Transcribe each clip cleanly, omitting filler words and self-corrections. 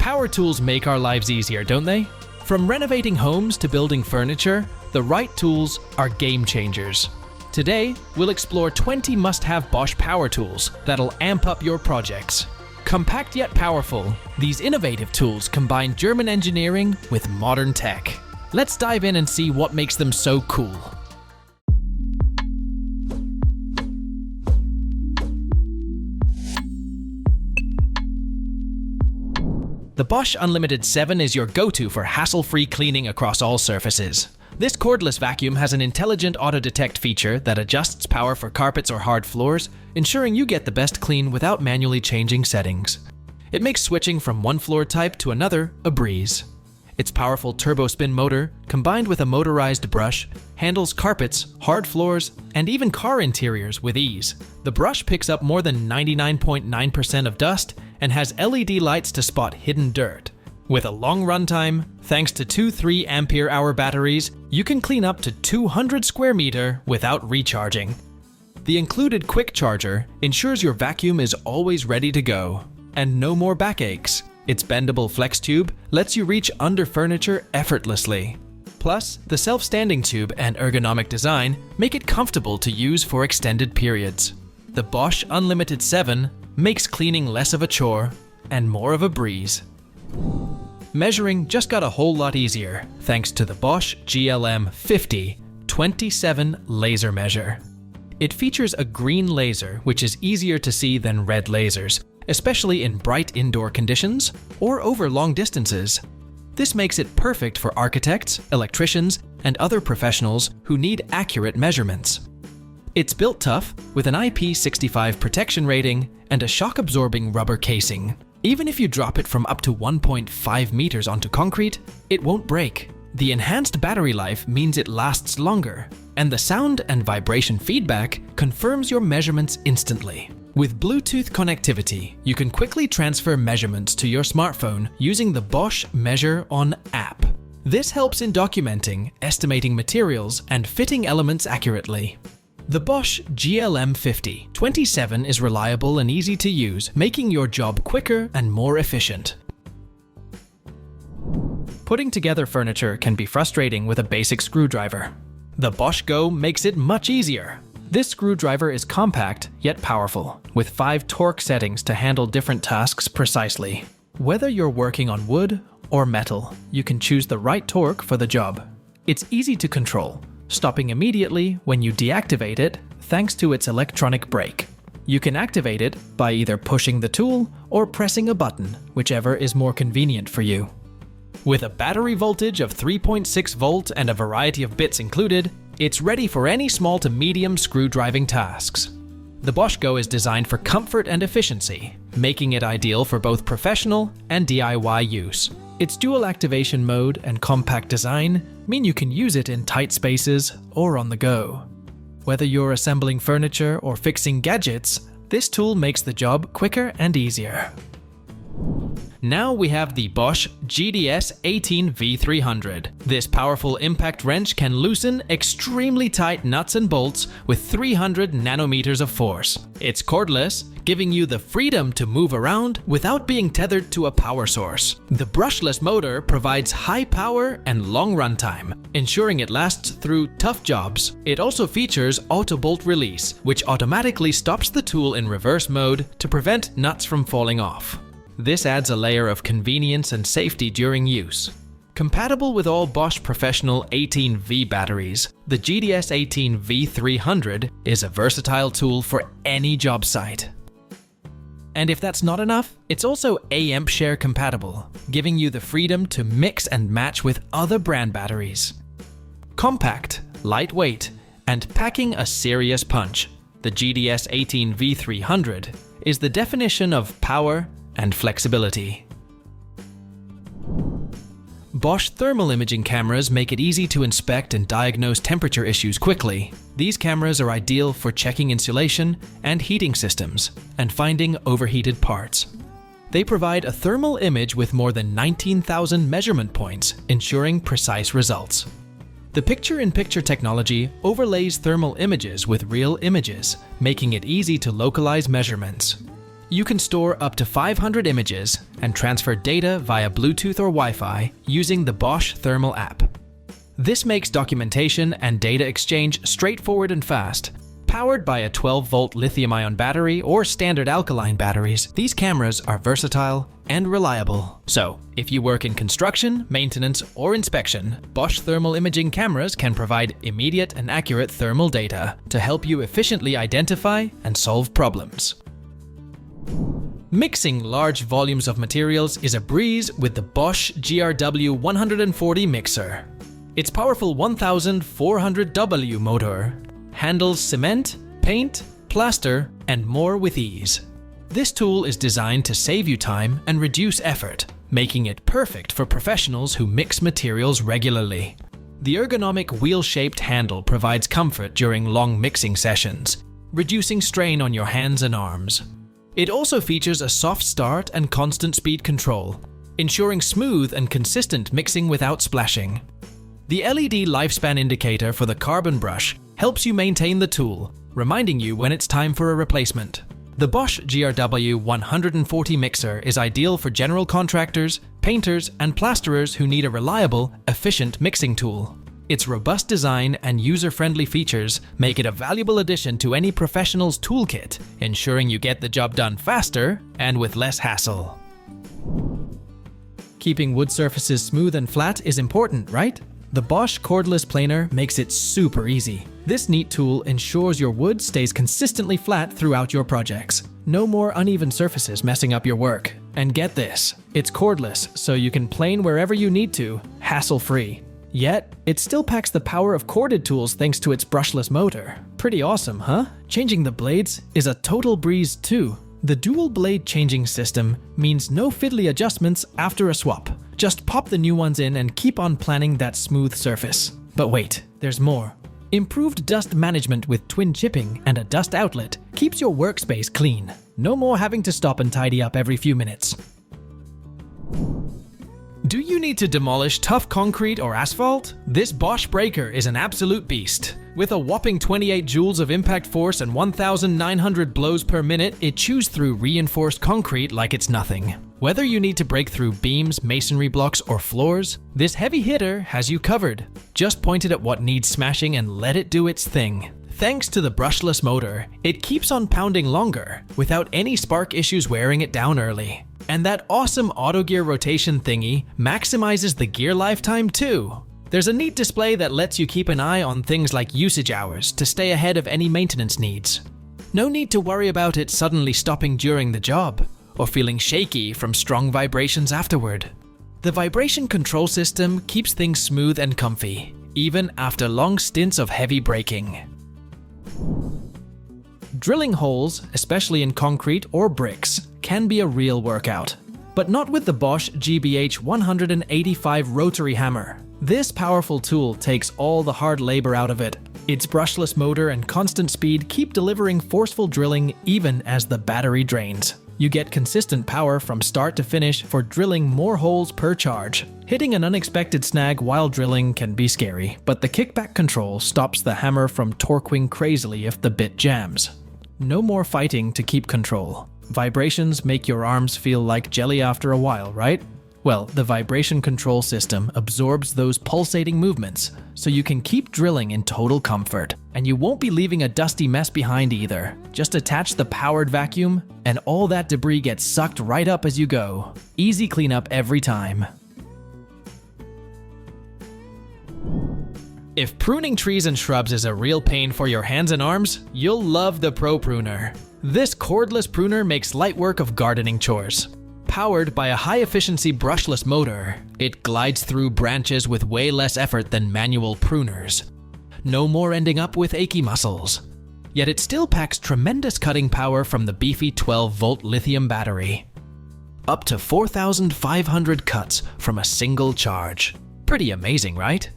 Power tools make our lives easier, don't they? From renovating homes to building furniture, the right tools are game changers. Today, we'll explore 20 must-have Bosch power tools that'll amp up your projects. Compact yet powerful, these innovative tools combine German engineering with modern tech. Let's dive in and see what makes them so cool. The Bosch Unlimited 7 is your go-to for hassle-free cleaning across all surfaces. This cordless vacuum has an intelligent auto-detect feature that adjusts power for carpets or hard floors, ensuring you get the best clean without manually changing settings. It makes switching from one floor type to another a breeze. Its powerful turbo spin motor, combined with a motorized brush, handles carpets, hard floors, and even car interiors with ease. The brush picks up more than 99.9% of dust and has LED lights to spot hidden dirt. With a long runtime, thanks to two 3 ampere-hour batteries, you can clean up to 200 square meter without recharging. The included quick charger ensures your vacuum is always ready to go, and no more backaches. Its bendable flex tube lets you reach under furniture effortlessly. Plus, the self-standing tube and ergonomic design make it comfortable to use for extended periods. The Bosch Unlimited 7 makes cleaning less of a chore and more of a breeze. Measuring just got a whole lot easier thanks to the Bosch GLM 50 27 laser measure. It features a green laser which is easier to see than red lasers, especially in bright indoor conditions or over long distances. This makes it perfect for architects, electricians, and other professionals who need accurate measurements. It's built tough with an IP65 protection rating and a shock-absorbing rubber casing. Even if you drop it from up to 1.5 meters onto concrete, it won't break. The enhanced battery life means it lasts longer, and the sound and vibration feedback confirms your measurements instantly. With Bluetooth connectivity, you can quickly transfer measurements to your smartphone using the Bosch Measure On app. This helps in documenting, estimating materials, and fitting elements accurately. The Bosch GLM 50 27 is reliable and easy to use, making your job quicker and more efficient. Putting together furniture can be frustrating with a basic screwdriver. The Bosch Go makes it much easier. This screwdriver is compact yet powerful, with 5 torque settings to handle different tasks precisely. Whether you're working on wood or metal, you can choose the right torque for the job. It's easy to control, stopping immediately when you deactivate it thanks to its electronic brake. You can activate it by either pushing the tool or pressing a button, whichever is more convenient for you. With a battery voltage of 3.6 volt and a variety of bits included, it's ready for any small to medium screw driving tasks. The Bosch Go is designed for comfort and efficiency, making it ideal for both professional and DIY use. Its dual activation mode and compact design mean you can use it in tight spaces or on the go. Whether you're assembling furniture or fixing gadgets, this tool makes the job quicker and easier. Now we have the Bosch GDS 18 V300. This powerful impact wrench can loosen extremely tight nuts and bolts with 300 nanometers of force. It's cordless, giving you the freedom to move around without being tethered to a power source. The brushless motor provides high power and long runtime, ensuring it lasts through tough jobs. It also features auto bolt release, which automatically stops the tool in reverse mode to prevent nuts from falling off. This adds a layer of convenience and safety during use. Compatible with all Bosch Professional 18V batteries, the GDS 18 V300 is a versatile tool for any job site. And if that's not enough, it's also amp share compatible, giving you the freedom to mix and match with other brand batteries. Compact, lightweight, and packing a serious punch, the GDS 18 V300 is the definition of power and flexibility. Bosch thermal imaging cameras make it easy to inspect and diagnose temperature issues quickly. These cameras are ideal for checking insulation and heating systems and finding overheated parts. They provide a thermal image with more than 19,000 measurement points, ensuring precise results. The picture-in-picture technology overlays thermal images with real images, making it easy to localize measurements. You can store up to 500 images and transfer data via Bluetooth or Wi-Fi using the Bosch Thermal app. This makes documentation and data exchange straightforward and fast. Powered by a 12-volt lithium-ion battery or standard alkaline batteries, these cameras are versatile and reliable. So, if you work in construction, maintenance, or inspection, Bosch thermal imaging cameras can provide immediate and accurate thermal data to help you efficiently identify and solve problems. Mixing large volumes of materials is a breeze with the Bosch GRW 140 mixer. Its powerful 1400W motor handles cement, paint, plaster, and more with ease. This tool is designed to save you time and reduce effort, making it perfect for professionals who mix materials regularly. The ergonomic wheel-shaped handle provides comfort during long mixing sessions, reducing strain on your hands and arms. It also features a soft start and constant speed control, ensuring smooth and consistent mixing without splashing. The LED lifespan indicator for the carbon brush helps you maintain the tool, reminding you when it's time for a replacement. The Bosch GRW 140 mixer is ideal for general contractors, painters, and plasterers who need a reliable, efficient mixing tool. Its robust design and user-friendly features make it a valuable addition to any professional's toolkit, ensuring you get the job done faster and with less hassle. Keeping wood surfaces smooth and flat is important, right? The Bosch cordless planer makes it super easy. This neat tool ensures your wood stays consistently flat throughout your projects. No more uneven surfaces messing up your work. And get this, it's cordless, so you can plane wherever you need to, hassle-free. Yet, it still packs the power of corded tools thanks to its brushless motor. Pretty awesome, huh? Changing the blades is a total breeze too. The dual blade changing system means no fiddly adjustments after a swap. Just pop the new ones in and keep on planning that smooth surface. But wait, there's more. Improved dust management with twin chipping and a dust outlet keeps your workspace clean. No more having to stop and tidy up every few minutes. Do you need to demolish tough concrete or asphalt? This Bosch breaker is an absolute beast. With a whopping 28 joules of impact force and 1,900 blows per minute, it chews through reinforced concrete like it's nothing. Whether you need to break through beams, masonry blocks, or floors, this heavy hitter has you covered. Just point it at what needs smashing and let it do its thing. Thanks to the brushless motor, it keeps on pounding longer, without any spark issues wearing it down early. And that awesome auto gear rotation thingy maximizes the gear lifetime too. There's a neat display that lets you keep an eye on things like usage hours to stay ahead of any maintenance needs. No need to worry about it suddenly stopping during the job, or feeling shaky from strong vibrations afterward. The vibration control system keeps things smooth and comfy, even after long stints of heavy braking. Drilling holes, especially in concrete or bricks, can be a real workout. But not with the Bosch GBH 185 rotary hammer. This powerful tool takes all the hard labor out of it. Its brushless motor and constant speed keep delivering forceful drilling even as the battery drains. You get consistent power from start to finish for drilling more holes per charge. Hitting an unexpected snag while drilling can be scary, but the kickback control stops the hammer from torquing crazily if the bit jams. No more fighting to keep control. Vibrations make your arms feel like jelly after a while, right? Well, the vibration control system absorbs those pulsating movements, so you can keep drilling in total comfort. And you won't be leaving a dusty mess behind either. Just attach the powered vacuum, and all that debris gets sucked right up as you go. Easy cleanup every time. If pruning trees and shrubs is a real pain for your hands and arms, you'll love the Pro Pruner. This cordless pruner makes light work of gardening chores. Powered by a high-efficiency brushless motor, it glides through branches with way less effort than manual pruners. No more ending up with achy muscles. Yet it still packs tremendous cutting power from the beefy 12-volt lithium battery. Up to 4,500 cuts from a single charge. Pretty amazing, right?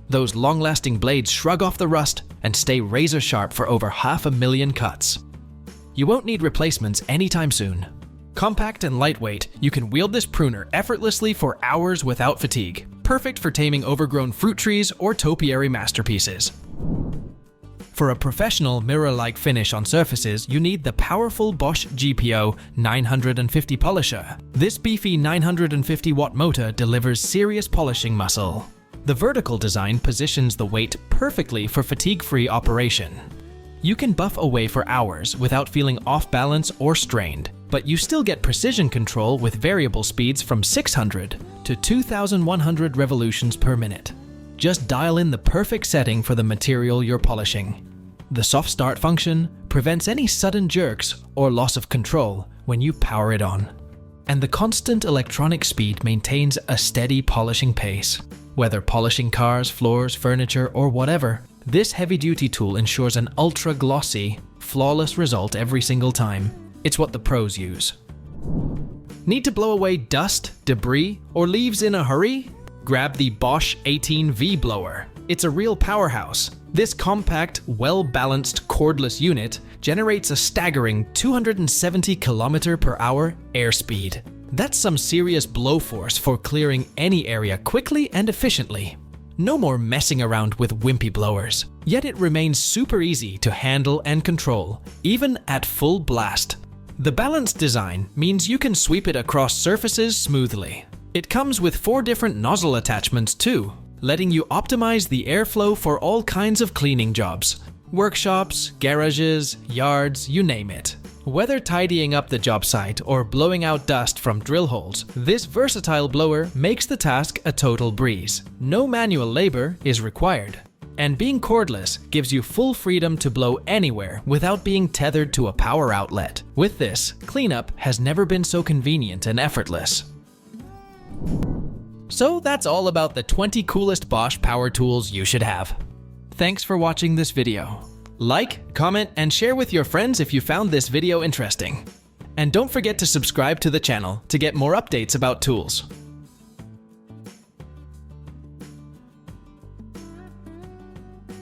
Those long-lasting blades shrug off the rust and stay razor-sharp for over 500,000 cuts. You won't need replacements anytime soon. Compact and lightweight, you can wield this pruner effortlessly for hours without fatigue. Perfect for taming overgrown fruit trees or topiary masterpieces. For a professional mirror-like finish on surfaces, you need the powerful Bosch GPO 950 polisher. This beefy 950 watt motor delivers serious polishing muscle. The vertical design positions the weight perfectly for fatigue-free operation. You can buff away for hours without feeling off balance or strained, but you still get precision control with variable speeds from 600 to 2100 revolutions per minute. Just dial in the perfect setting for the material you're polishing. The soft start function prevents any sudden jerks or loss of control when you power it on. And the constant electronic speed maintains a steady polishing pace. Whether polishing cars, floors, furniture, or whatever, this heavy-duty tool ensures an ultra-glossy, flawless result every single time. It's what the pros use. Need to blow away dust, debris, or leaves in a hurry? Grab the Bosch 18V blower. It's a real powerhouse. This compact, well-balanced cordless unit generates a staggering 270 km/h airspeed. That's some serious blow force for clearing any area quickly and efficiently. No more messing around with wimpy blowers. Yet it remains super easy to handle and control, even at full blast. The balanced design means you can sweep it across surfaces smoothly. It comes with 4 different nozzle attachments too, letting you optimize the airflow for all kinds of cleaning jobs. Workshops, garages, yards, you name it. Whether tidying up the job site or blowing out dust from drill holes, this versatile blower makes the task a total breeze. No manual labor is required. And being cordless gives you full freedom to blow anywhere without being tethered to a power outlet. With this, cleanup has never been so convenient and effortless. So that's all about the 20 coolest Bosch power tools you should have. Thanks for watching this video. Like, comment, and share with your friends if you found this video interesting. And don't forget to subscribe to the channel to get more updates about tools.